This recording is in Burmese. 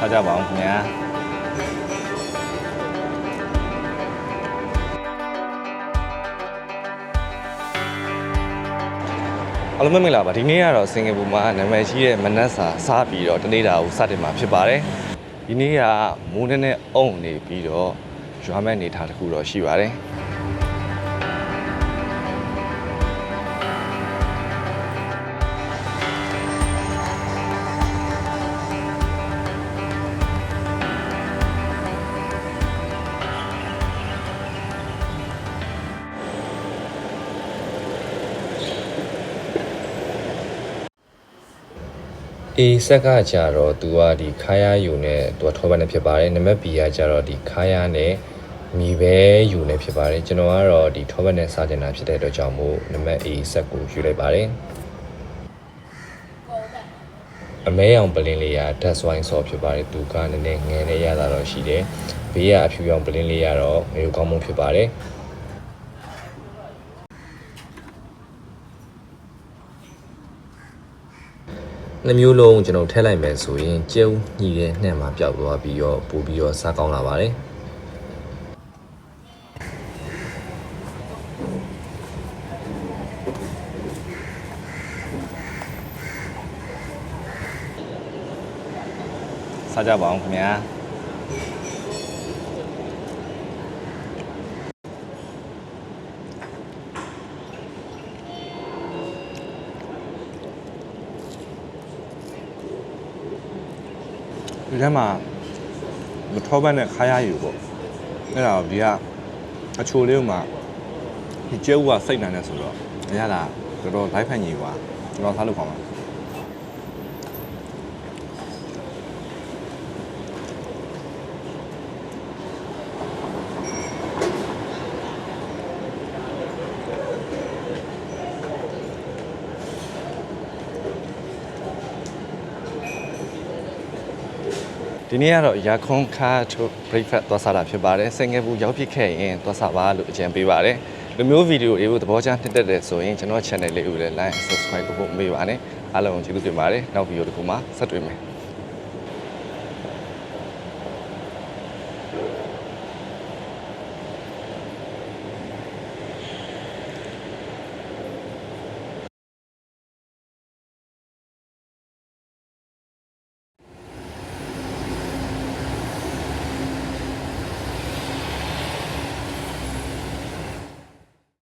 စားကြပါအောင်ခင်ဗျာအားလုံးမင်္ဂလာပါဒီနေ့ကတော့စင်ကာပူမှာနာမည်ကြီးတဲ့မနက်စာစားပြီးတော့တနေ့တာကိုစတင်မှာဖြစ်ပါတယ်ဒီနေ့ကမိုးနဲ့အုံနေပြီးတော့ရွာမဲ့နေထားတစ်ခုတော့ရှိပါတယ်A ဆက်ကကြတော့သူကဒီခါယာယူနဲ့သူကထောပတ်နဲ့ဖြစ်ပါတယ်နံပါတ် B ကကြတော့ဒီခါယာနဲ့မြေပဲယူနဲ့ဖြစ်ပါတယ်ကျွန်တော်ကတော့ဒီထောပတ်နဲ့စားကျင်တာဖြစ်တဲ့အတွက်ကြောင့်မို့နံပါတ် A ဆက်ကိုယူလိုက်ပါတယ်အမဲရောင်ပလင်းလေးကဓာတ်စွိုင်းဆော့ဖြစ်ပါတယ်သူကနည်းနည်းငယ်နဲ့ရတာတော့ရှိတယ်ဘေးကအဖြူရောင်ပလင်းလေးကတော့ငရုတ်ကောင်းမှုဖြစ်ပါတယ်နှမျိုးလုံးကျွန်တော်ထည့်လိုက်မယ်ဆိုရင်ကျုံညှိတဲ့နှက်မှာပျောက်သွားပြီးတော့ပို့ပြီးတော့စားကောင်းလာပါတယ်စားကြပါအောင်ခင်ဗျာဒီထဲမှာမထောပတ်နဲ့ခါရယူပေါ့အဲ့ဒါဒီကအချိုလေးမှာဒီကျဲဦးကစိတ်နိုင်နေဆိုတော့အရသာတော်တော်လိုက်ဖက်ညီပါကျွန်တော်စားလို့ခေါ်ပါဒီနေ့ကတော့ရာခွန်ခါထုတ် breakfast သွားစားတာဖြစ်ပါတယ်စင်ကာပူရောက်ဖြစ်ခဲ့ရင်သွားစားပါလို့အကြံပေးပါတယ်ဒီမျိုးဗီဒီယိုတွေကိုသဘောကျနှစ်သက်တယ်ဆိုရင်ကျွန်တော် channel လေးကိုလည်း like subscribe လုပ်ဖို့မမေ့ပါနဲ့အားလုံးကျေးဇူးတင်ပါတယ်နောက်ဗီဒီယိုတစ်ခုမှာဆက်တွေ့မယ်